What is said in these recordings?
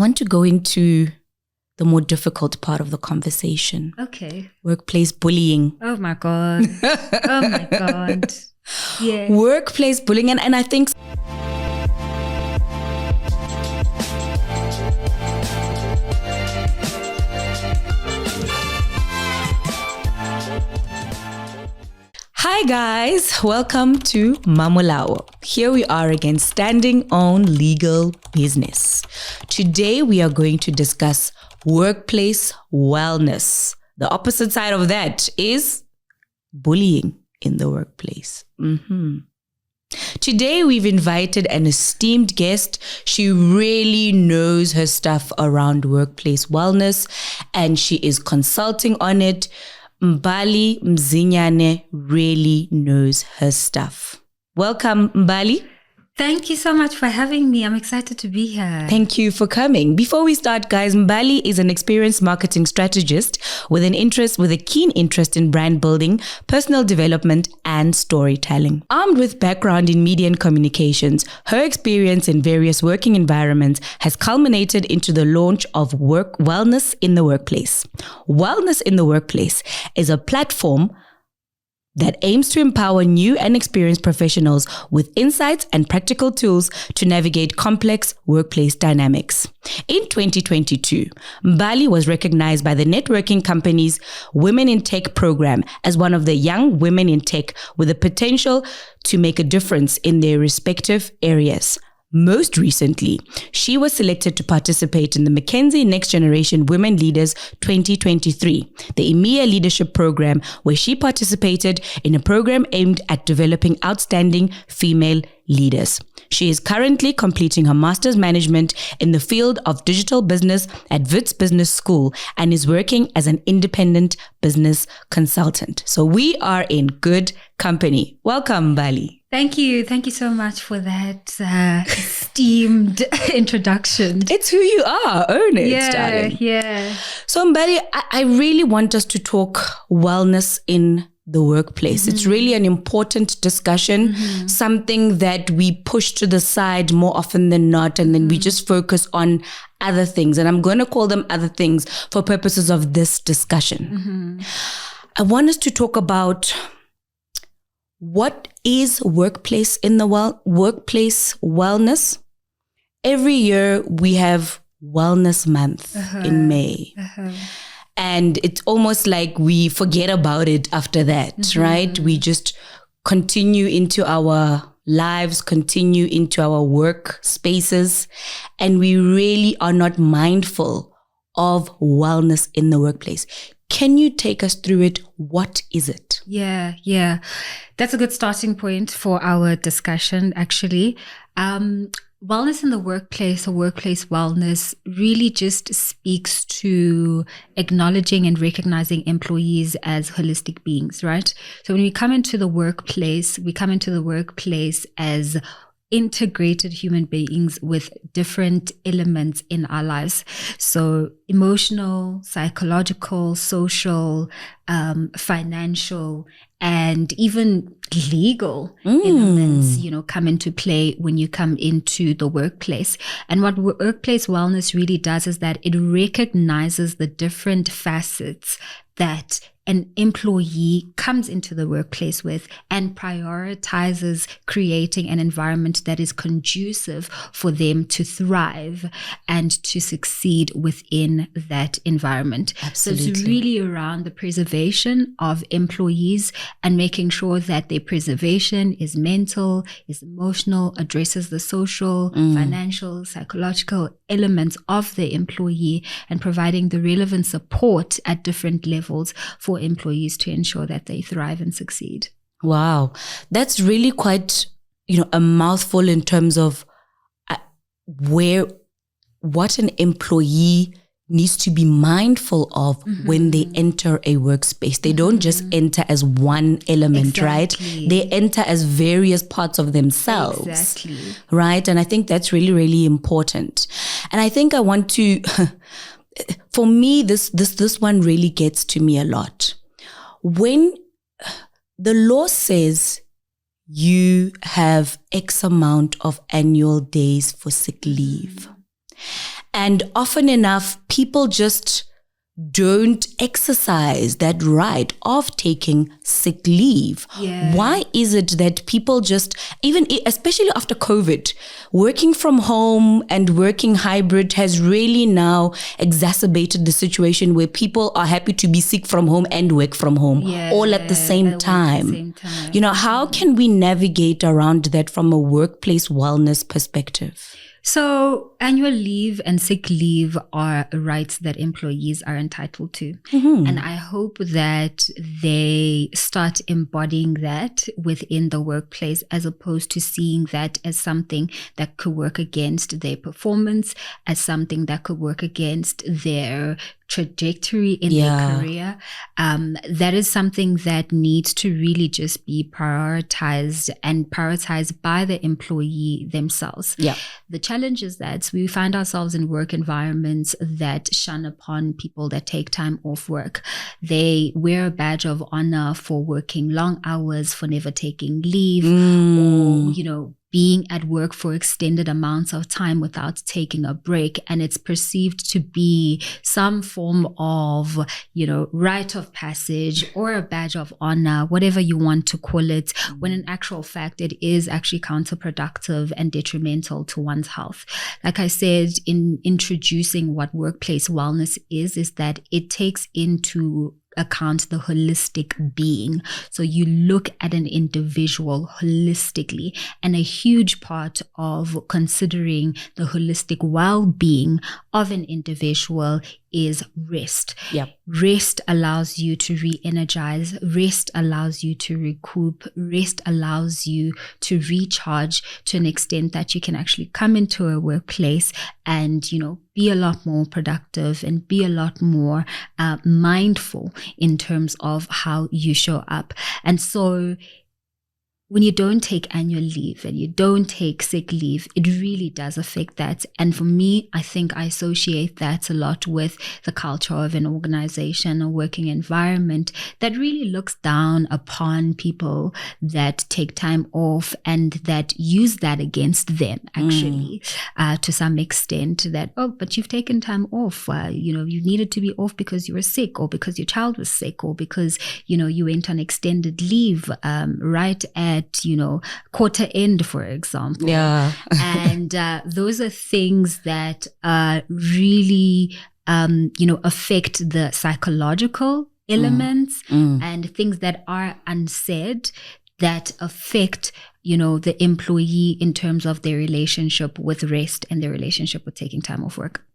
I want to go into the more difficult part of the conversation. Okay. Workplace bullying. Oh my God. Oh my God. Yeah. Workplace bullying. And I think... Hi guys, welcome to Mamolao. Here we are again, standing on legal business. Today we are going to discuss workplace wellness. The opposite side of that is bullying in the workplace. Today we've invited an esteemed guest. She really knows her stuff around workplace wellness and she is consulting on it. Mbali Mzinyane really knows her stuff. Welcome, Mbali. Thank you so much for having me. I'm excited to be here. Thank you for coming. Before we start, guys, Mbali is an experienced marketing strategist with a keen interest in brand building, personal development, and storytelling. Armed with background in media and communications, her experience in various working environments has culminated into the launch of Wellness in the Workplace. Wellness in the Workplace is a platform that aims to empower new and experienced professionals with insights and practical tools to navigate complex workplace dynamics. In 2022, Mbali was recognized by the networking company's Women in Tech program as one of the young women in tech with the potential to make a difference in their respective areas. Most recently, she was selected to participate in the McKinsey Next Generation Women Leaders 2023, the EMEA Leadership Program, where she participated in a program aimed at developing outstanding female leaders. She is currently completing her master's management in the field of digital business at Wits Business School and is working as an independent business consultant. So we are in good company. Welcome, Mbali. Thank you. Thank you so much for that esteemed introduction. It's who you are. Own it, darling. Yeah. So, Mbali, I really want us to talk wellness in the workplace. It's really an important discussion, something that we push to the side more often than not, and then we just focus on other things. And I'm going to call them other things for purposes of this discussion. I want us to talk about what is workplace in the workplace wellness. Every year we have Wellness Month in May. And it's almost like we forget about it after that, right? We just continue into our lives, continue into our work spaces, and we really are not mindful of wellness in the workplace. Can you take us through it? What is it? Yeah. That's a good starting point for our discussion, actually. Wellness in the workplace or workplace wellness really just speaks to acknowledging and recognizing employees as holistic beings, right? So when we come into the workplace, as integrated human beings with different elements in our lives. So emotional, psychological, social, financial, and even legal elements, come into play when you come into the workplace. And what workplace wellness really does is that it recognizes the different facets that an employee comes into the workplace with and prioritizes creating an environment that is conducive for them to thrive and to succeed within that environment. Absolutely. So it's really around the preservation of employees and making sure that their preservation is mental, is emotional, addresses the social, financial, psychological elements of the employee and providing the relevant support at different levels for employees to ensure that they thrive and succeed. Wow. That's really quite, a mouthful in terms of what an employee needs to be mindful of when they enter a workspace. They don't just enter as one element, right? They enter as various parts of themselves, right? And I think that's really, really important. And I think I want to, for me, this one really gets to me a lot. When the law says you have X amount of annual days for sick leave, And often enough, people just don't exercise that right of taking sick leave. Yeah. Why is it that people just, even especially after COVID, working from home and working hybrid has really now exacerbated the situation where people are happy to be sick from home and work from home all at the same time. You know, how can we navigate around that from a workplace wellness perspective? So annual leave and sick leave are rights that employees are entitled to. And I hope that they start embodying that within the workplace, as opposed to seeing that as something that could work against their performance, as something that could work against their trajectory in their career. That is something that needs to really just be prioritized by the employee themselves. Yeah. The challenge is that we find ourselves in work environments that shun upon people that take time off work. They wear a badge of honor for working long hours, for never taking leave, or, you know, being at work for extended amounts of time without taking a break. And it's perceived to be some form of, you know, rite of passage or a badge of honor, whatever you want to call it, when in actual fact, it is actually counterproductive and detrimental to one's health. Like I said, in introducing what workplace wellness is that it takes into account the holistic being. So you look at an individual holistically, and a huge part of considering the holistic well-being of an individual is rest. Yep. Rest allows you to re-energize. Rest allows you to recoup. Rest allows you to recharge to an extent that you can actually come into a workplace and, you know, be a lot more productive and be a lot more mindful in terms of how you show up. And so when you don't take annual leave and you don't take sick leave, it really does affect that. And for me, I think I associate that a lot with the culture of an organization, a working environment that really looks down upon people that take time off and that use that against them, actually, to some extent, that, oh, but you've taken time off. You know, you needed to be off because you were sick, or because your child was sick, or because, you know, you went on extended leave right at, you know, quarter end, for example. Yeah. And those are things that really, you know, affect the psychological elements and things that are unsaid that affect, you know, the employee in terms of their relationship with rest and their relationship with taking time off work.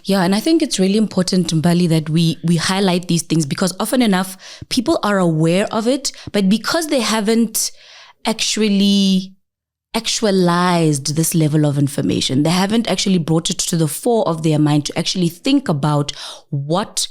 Yeah, and I think it's really important, Mbali, that we highlight these things, because often enough people are aware of it, but because they haven't actually actualized this level of information, they haven't actually brought it to the fore of their mind to actually think about what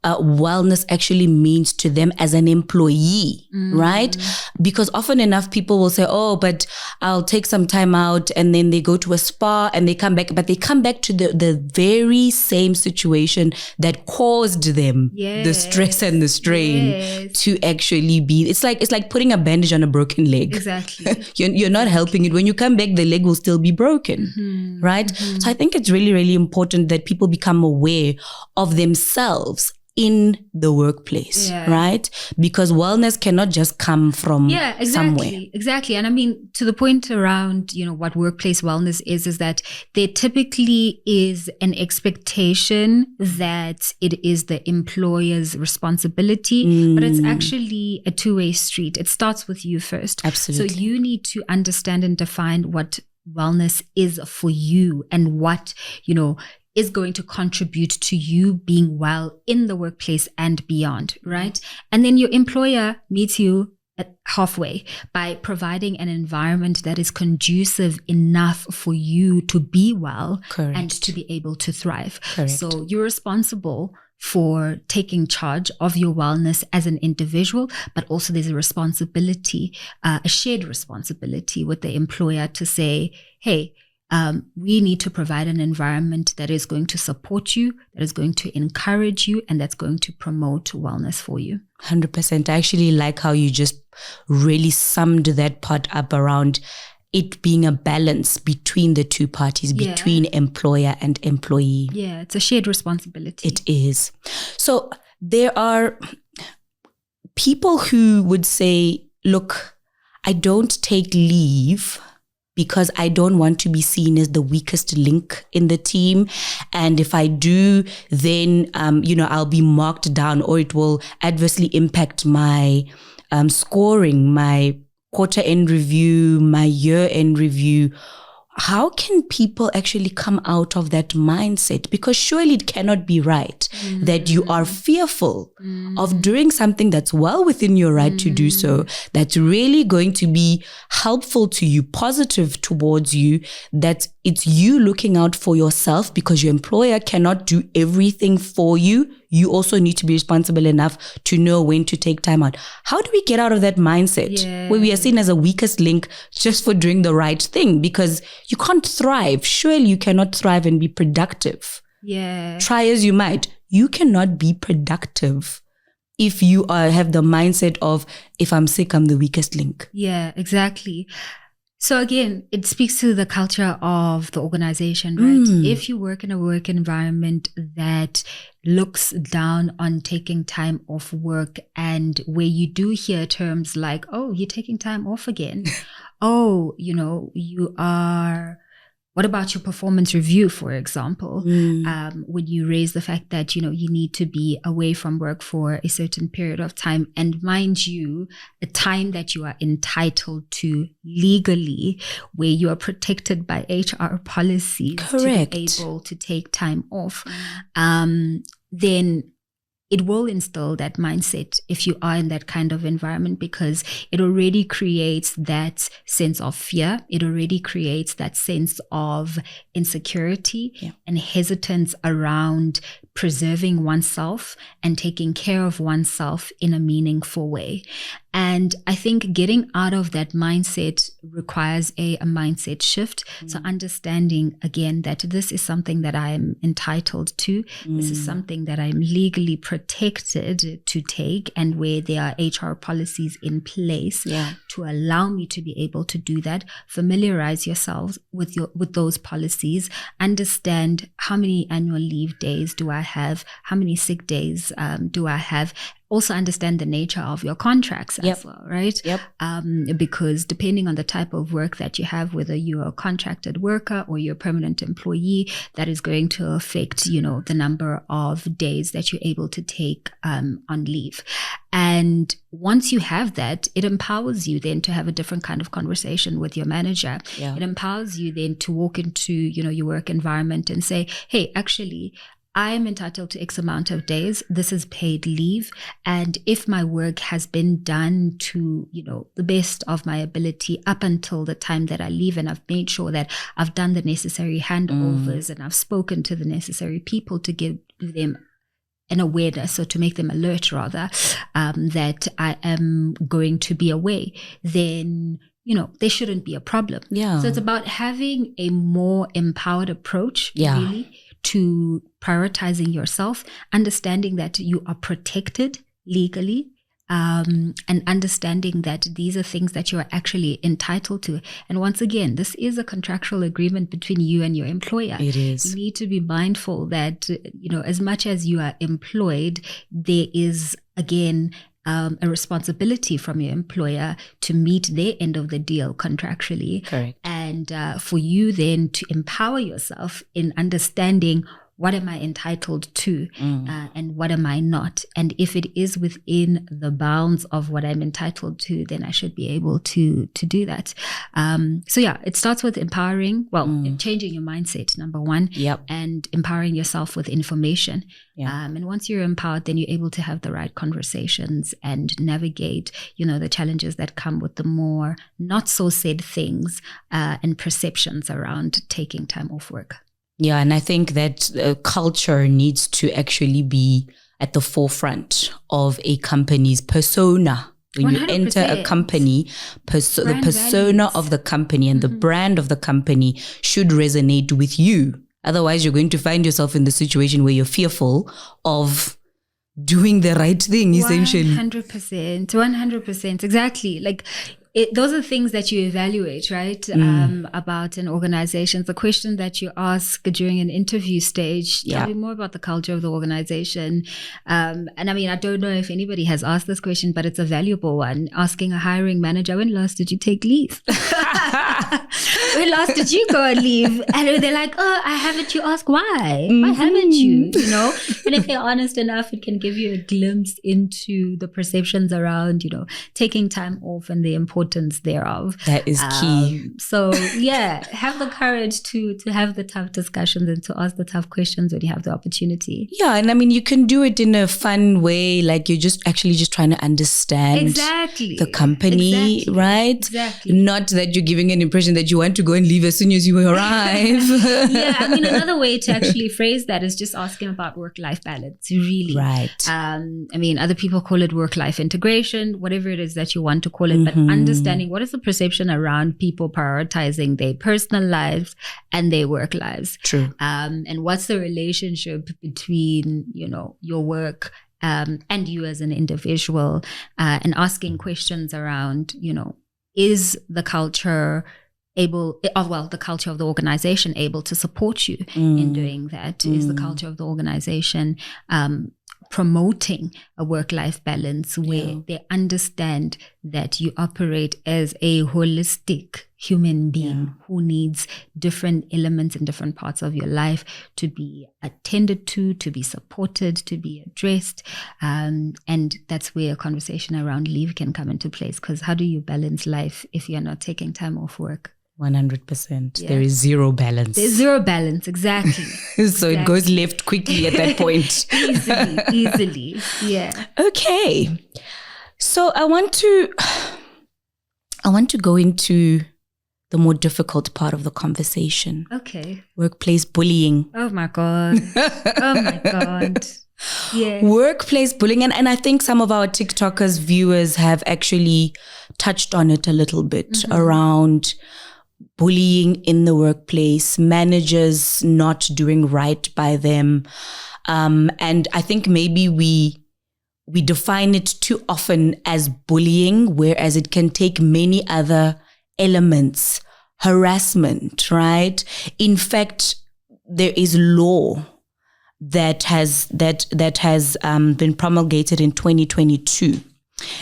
wellness actually means to them as an employee, right? Because often enough people will say, oh, but I'll take some time out, and then they go to a spa and they come back, but they come back to the very same situation that caused them the stress and the strain to actually be. It's like putting a bandage on a broken leg. Exactly. You're not helping it. When you come back, the leg will still be broken, right? So I think it's really, really important that people become aware of themselves in the workplace, right? Because wellness cannot just come from somewhere. Exactly. And I mean, to the point around, you know, what workplace wellness is that there typically is an expectation that it is the employer's responsibility, but it's actually a two-way street. It starts with you first. Absolutely. So you need to understand and define what wellness is for you, and what, you know, is going to contribute to you being well in the workplace and beyond, right? And then your employer meets you at halfway by providing an environment that is conducive enough for you to be well and to be able to thrive. So you're responsible for taking charge of your wellness as an individual, but also there's a responsibility, a shared responsibility with the employer to say, hey, we need to provide an environment that is going to support you, that is going to encourage you, and that's going to promote wellness for you. 100%. I actually like how you just really summed that part up around it being a balance between the two parties, between employer and employee. Yeah, it's a shared responsibility. It is. So there are people who would say, look, I don't take leave because I don't want to be seen as the weakest link in the team. And if I do, then, I'll be marked down, or it will adversely impact my scoring, my quarter-end review, my year-end review. How can people actually come out of that mindset? Because surely it cannot be right that you are fearful of doing something that's well within your right to do so, that's really going to be helpful to you, positive towards you, that it's you looking out for yourself, because your employer cannot do everything for you. You also need to be responsible enough to know when to take time out. How do we get out of that mindset where we are seen as a weakest link just for doing the right thing? Because you can't thrive. Surely you cannot thrive and be productive. Yeah. Try as you might. You cannot be productive if you have the mindset of, if I'm sick, I'm the weakest link. Yeah, exactly. So again, it speaks to the culture of the organization, right? If you work in a work environment that looks down on taking time off work, and where you do hear terms like, oh, you're taking time off again. Oh, you are... What about your performance review, for example? When you raise the fact that, you need to be away from work for a certain period of time, and mind you, a time that you are entitled to legally, where you are protected by HR policies to be able to take time off, then it will instill that mindset if you are in that kind of environment, because it already creates that sense of fear. It already creates that sense of insecurity and hesitance around preserving oneself and taking care of oneself in a meaningful way. And I think getting out of that mindset requires a mindset shift. So understanding, again, that this is something that I'm entitled to. This is something that I'm legally protected to take, and where there are HR policies in place to allow me to be able to do that. Familiarize yourselves with those policies. Understand how many annual leave days do I have? How many sick days do I have? Also understand the nature of your contracts as well, right? Because depending on the type of work that you have, whether you're a contracted worker or you're a permanent employee, that is going to affect, the number of days that you're able to take on leave. And once you have that, it empowers you then to have a different kind of conversation with your manager. It empowers you then to walk into, your work environment and say, hey, actually, I am entitled to X amount of days. This is paid leave. And if my work has been done to, the best of my ability up until the time that I leave, and I've made sure that I've done the necessary handovers and I've spoken to the necessary people to give them an awareness, or to make them alert rather, that I am going to be away, then there shouldn't be a problem. So it's about having a more empowered approach, really, to prioritizing yourself, understanding that you are protected legally, and understanding that these are things that you are actually entitled to. And once again, this is a contractual agreement between you and your employer. It is. You need to be mindful that, as much as you are employed, there is, again, a responsibility from your employer to meet their end of the deal contractually. Correct. And for you then to empower yourself in understanding, what am I entitled to and what am I not? And if it is within the bounds of what I'm entitled to, then I should be able to do that. It starts with empowering, changing your mindset, number one, and empowering yourself with information. And once you're empowered, then you're able to have the right conversations and navigate, the challenges that come with the more not so said things and perceptions around taking time off work. Yeah, and I think that culture needs to actually be at the forefront of a company's persona. When 100%. You enter a company, the persona of the company and the brand of the company should resonate with you. Otherwise, you're going to find yourself in the situation where you're fearful of doing the right thing, essentially. 100%. Exactly. Like, those are things that you evaluate, right? About an organization. The question that you ask during an interview stage, tell me more about the culture of the organization. And I mean, I don't know if anybody has asked this question, but it's a valuable one. Asking a hiring manager, when last did you take leave? When last did you go on leave? And they're like, oh, I haven't. You ask why? Why haven't you? You know? And if they're honest enough, it can give you a glimpse into the perceptions around, you know, taking time off and the importance thereof. That is key. So yeah, have the courage to have the tough discussions and to ask the tough questions when you have the opportunity. Yeah, and I mean, you can do it in a fun way, like you're just trying to understand the company, right? Exactly. Not that you're giving an impression that you want to go and leave as soon as you arrive. Yeah, I mean, another way to actually phrase that is just asking about work-life balance, really. Right. I mean, other people call it work-life integration, whatever it is that you want to call it, but understanding what is the perception around people prioritizing their personal lives and their work lives. True. And what's the relationship between, you know, your work and you as an individual, and asking questions around, you know, is the culture the culture of the organization able to support you in doing that? Is the culture of the organization promoting a work-life balance where they understand that you operate as a holistic human being who needs different elements in different parts of your life to be attended to be supported, to be addressed. And that's where a conversation around leave can come into place, because how do you balance life if you're not taking time off work? 100%. Yeah. There is zero balance. There's zero balance, exactly. So it goes left quickly at that point. Easily. Yeah. Okay. So I want to go into the more difficult part of the conversation. Okay. Workplace bullying. Oh my God. Yeah. Workplace bullying. And I think some of our TikTokers viewers have actually touched on it a little bit around bullying in the workplace, managers not doing right by them. And I think maybe we define it too often as bullying, whereas it can take many other elements. Harassment, right? In fact, there is law that has been promulgated in 2022.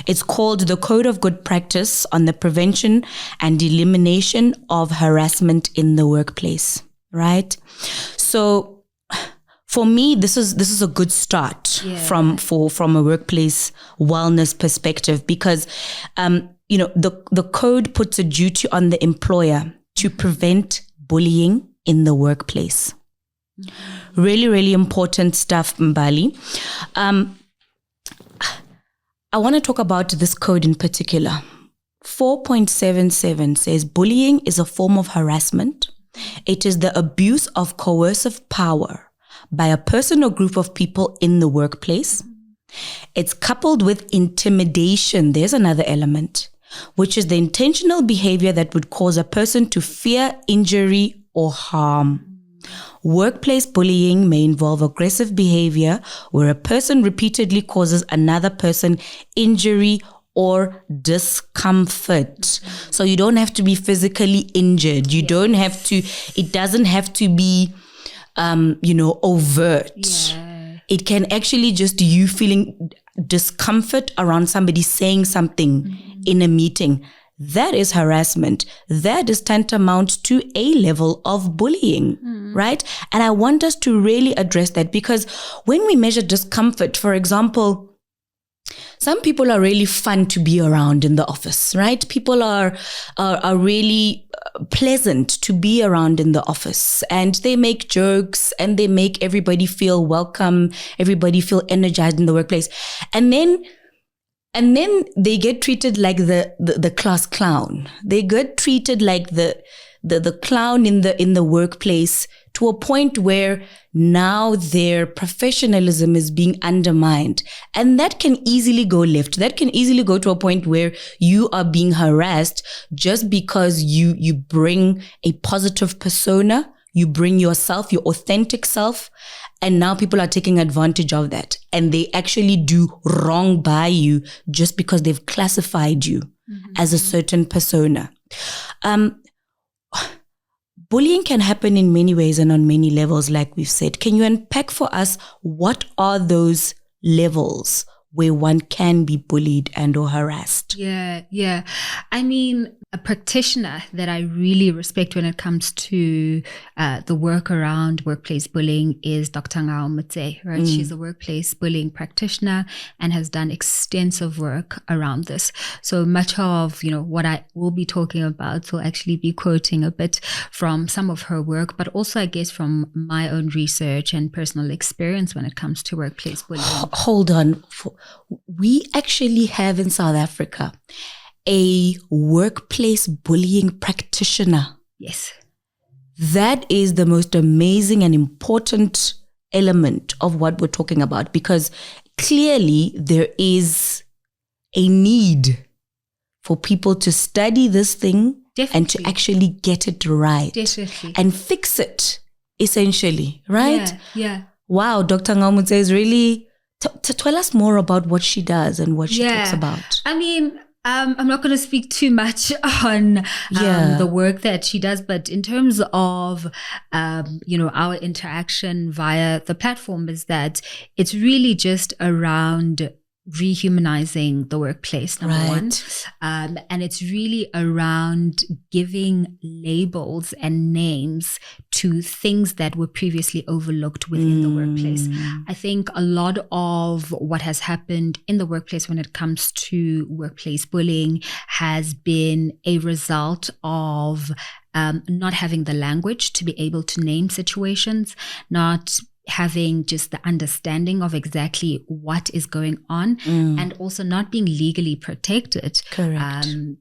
It's called the Code of Good Practice on the Prevention and Elimination of Harassment in the Workplace, right? So for me, this is a good start from a workplace wellness perspective, because you know, the code puts a duty on the employer to prevent bullying in the workplace. Really, really important stuff, Mbali. I want to talk about this code in particular. 4.77 says bullying is a form of harassment. It is the abuse of coercive power by a person or group of people in the workplace. It's coupled with intimidation. There's another element, which is the intentional behavior that would cause a person to fear injury or harm. Workplace bullying may involve aggressive behavior where a person repeatedly causes another person injury or discomfort. So you don't have to be physically injured. You don't have to, it doesn't have to be, overt. Yeah. It can actually just you feeling discomfort around somebody saying something in a meeting. That is harassment. That is tantamount to a level of bullying, right? And I want us to really address that, because when we measure discomfort, for example, some people are really fun to be around in the office, right? People are really pleasant to be around in the office, and they make jokes and they make everybody feel welcome, everybody feel energized in the workplace. And then they get treated like the class clown. They get treated like the clown in the workplace, to a point where now their professionalism is being undermined. And that can easily go left. That can easily go to a point where you are being harassed just because you bring a positive persona, you bring yourself, your authentic self, and now people are taking advantage of that. And they actually do wrong by you just because they've classified you as a certain persona. Bullying can happen in many ways and on many levels, like we've said. Can you unpack for us what are those levels where one can be bullied and or harassed? Yeah. I mean, a practitioner that I really respect when it comes to the work around workplace bullying is Dr. Mbali, right? She's a workplace bullying practitioner and has done extensive work around this. So much of, what I will be talking about will actually be quoting a bit from some of her work, but also, I guess, from my own research and personal experience when it comes to workplace bullying. Hold on. We actually have in South Africa a workplace bullying practitioner. Yes. That is the most amazing and important element of what we're talking about, because clearly there is a need for people to study this thing. Definitely. And to actually get it right. Definitely. And fix it, essentially, right? Yeah. Wow, Dr. Ngamutse is really... tell us more about what she does and what she talks about. I mean, I'm not going to speak too much on the work that she does, but in terms of, our interaction via the platform, is that it's really just around rehumanizing the workplace, number one. And it's really around giving labels and names to things that were previously overlooked within the workplace. I think a lot of what has happened in the workplace when it comes to workplace bullying has been a result of not having the language to be able to name situations, not having just the understanding of exactly what is going on, and also not being legally protected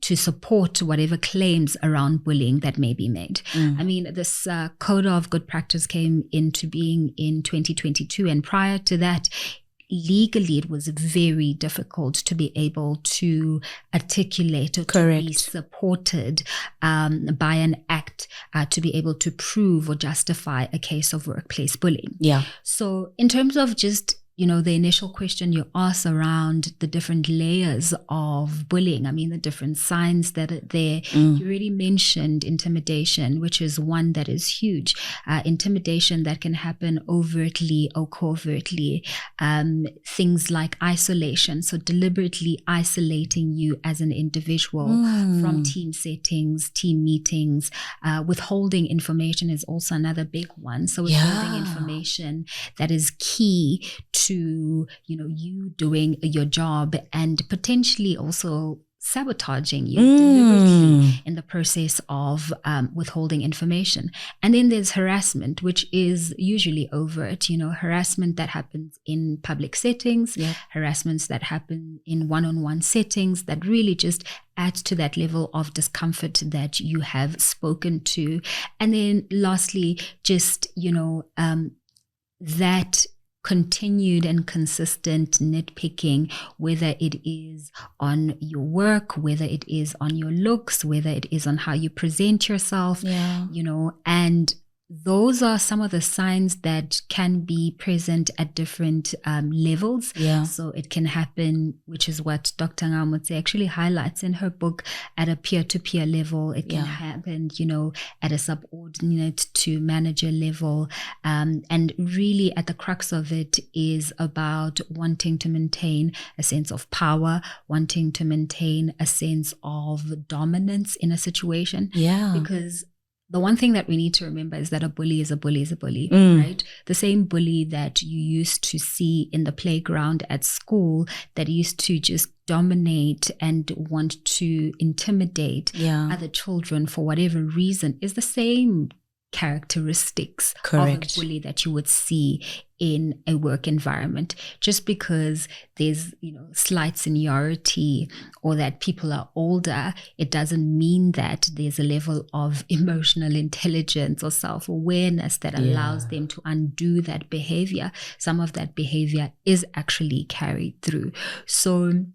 to support whatever claims around bullying that may be made. I mean, this Code of Good Practice came into being in 2022, and prior to that, legally it was very difficult to be able to articulate or to be supported by an act to be able to prove or justify a case of workplace bullying. So in terms of just the initial question you asked around the different layers of bullying, I mean, the different signs that are there. You already mentioned intimidation, which is one that is huge. Intimidation that can happen overtly or covertly. Things like isolation, so deliberately isolating you as an individual from team settings, team meetings. Withholding information is also another big one. So withholding information that is key to you doing your job, and potentially also sabotaging you deliberately in the process of withholding information. And then there's harassment, which is usually overt, harassment that happens in public settings, harassments that happen in one-on-one settings that really just adds to that level of discomfort that you have spoken to. And then lastly, just, that continued and consistent nitpicking, whether it is on your work, whether it is on your looks, whether it is on how you present yourself, and those are some of the signs that can be present at different levels. So it can happen, which is what Dr. Ngamutse actually highlights in her book, at a peer-to-peer level. It can happen, at a subordinate to manager level. And really at the crux of it is about wanting to maintain a sense of power, wanting to maintain a sense of dominance in a situation. Because the one thing that we need to remember is that a bully is a bully is a bully, right? The same bully that you used to see in the playground at school that used to just dominate and want to intimidate other children for whatever reason is the same characteristics of a bully that you would see in a work environment. Just because there's slight seniority or that people are older, it doesn't mean that there's a level of emotional intelligence or self-awareness that allows them to undo that behavior. Some of that behavior is actually carried through. So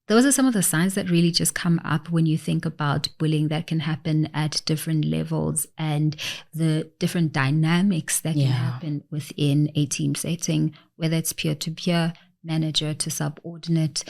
those are some of the signs that really just come up when you think about bullying that can happen at different levels and the different dynamics that can happen within a team setting, whether it's peer-to-peer, manager to subordinate,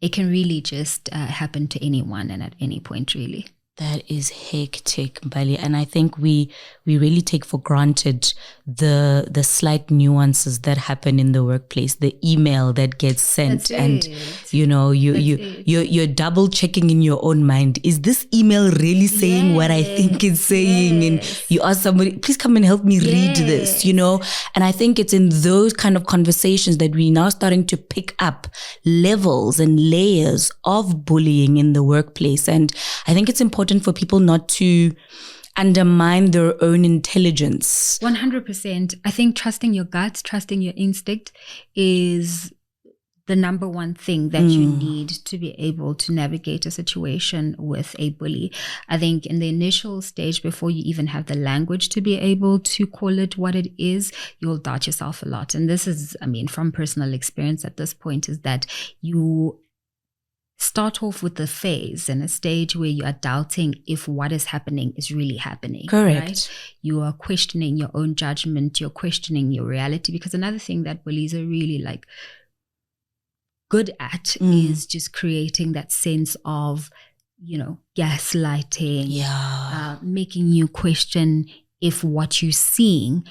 it can really just happen to anyone and at any point, really. That is hectic, Mbali. And I think we really take for granted the slight nuances that happen in the workplace, the email that gets sent. And you're double checking in your own mind. Is this email really saying what I think it's saying? And you ask somebody, please come and help me read this, And I think it's in those kind of conversations that we're now starting to pick up levels and layers of bullying in the workplace. And I think it's important for people not to undermine their own intelligence. 100%. I think trusting your gut, trusting your instinct is the number one thing that you need to be able to navigate a situation with a bully. I think in the initial stage, before you even have the language to be able to call it what it is, you'll doubt yourself a lot. And this is, from personal experience at this point, is that you start off with a phase and a stage where you are doubting if what is happening is really happening. Correct. Right? You are questioning your own judgment. You're questioning your reality. Because another thing that bullies are really good at is just creating that sense of, gaslighting, making you question if what you're seeing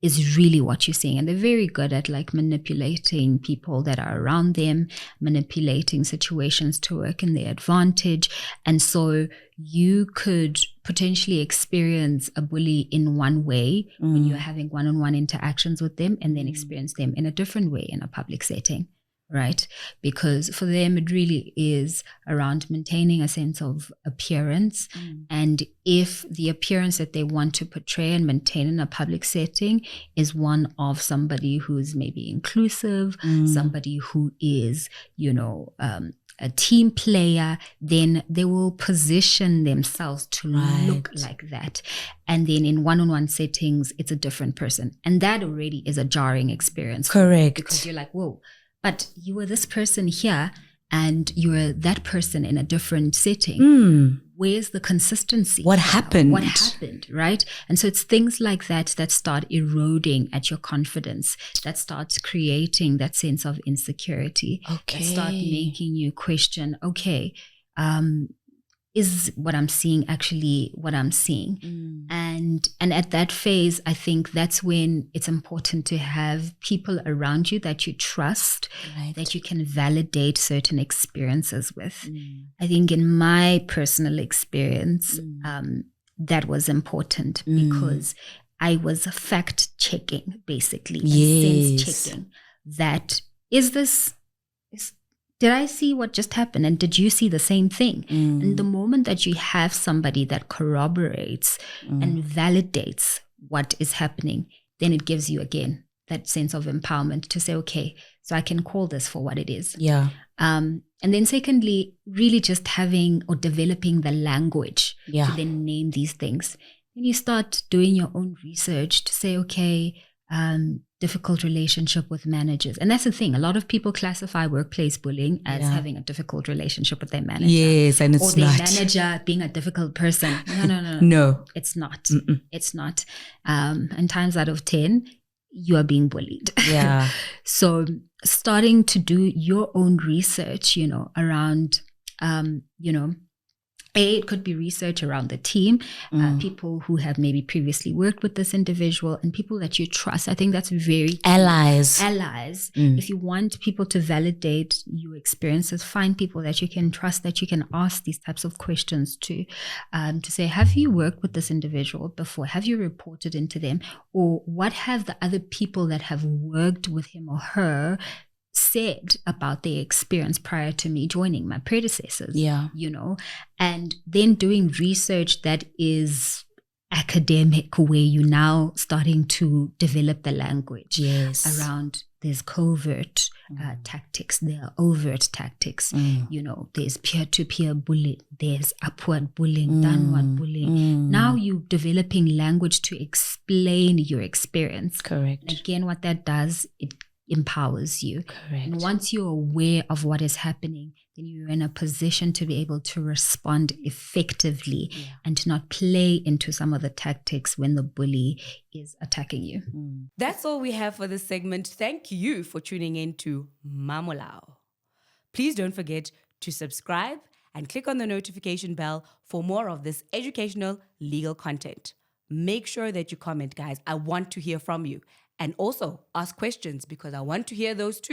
is really what you're seeing. And they're very good at manipulating people that are around them, manipulating situations to work in their advantage. And so you could potentially experience a bully in one way when you're having one-on-one interactions with them, and then experience them in a different way in a public setting. Right? Because for them, it really is around maintaining a sense of appearance. And if the appearance that they want to portray and maintain in a public setting is one of somebody who's maybe inclusive, somebody who is, a team player, then they will position themselves to look like that. And then in one-on-one settings, it's a different person. And that already is a jarring experience. Correct. Because you're like, whoa. But you were this person here and you were that person in a different setting. Where's the consistency? What happened? Right? And so it's things like that start eroding at your confidence, that starts creating that sense of insecurity, that start making you question, is what I'm seeing actually what I'm seeing? And at that phase, I think that's when it's important to have people around you that you trust, that you can validate certain experiences with. I think in my personal experience, that was important because I was fact checking, basically, and sense checking. That did I see what just happened? And did you see the same thing? And the moment that you have somebody that corroborates and validates what is happening, then it gives you, again, that sense of empowerment to say, okay, so I can call this for what it is. Yeah. And then secondly, really just having or developing the language to then name these things. Then you start doing your own research to say, okay, difficult relationship with managers. And that's the thing. A lot of people classify workplace bullying as having a difficult relationship with their manager. Yes, and it's not. Or their manager being a difficult person. No. No. It's not. It's not. And times out of 10, you are being bullied. Yeah. So starting to do your own research, around, it could be research around the team, people who have maybe previously worked with this individual, and people that you trust. I think that's very key. Allies. If you want people to validate your experiences, find people that you can trust, that you can ask these types of questions to say, have you worked with this individual before? Have you reported into them? Or what have the other people that have worked with him or her said about their experience prior to me joining, my predecessors? And then doing research that is academic, where you're now starting to develop the language around, there's covert tactics, there are overt tactics, there's peer-to-peer bullying, there's upward bullying, downward bullying. Now you're developing language to explain your experience. Correct. And again, what that does, it empowers you. Correct. And once you're aware of what is happening, then you're in a position to be able to respond effectively and to not play into some of the tactics when the bully is attacking you. That's all we have for this segment. Thank you for tuning in to Mamolao. Please don't forget to subscribe and click on the notification bell for more of this educational legal content. Make sure that you comment, guys. I want to hear from you. And also ask questions because I want to hear those too.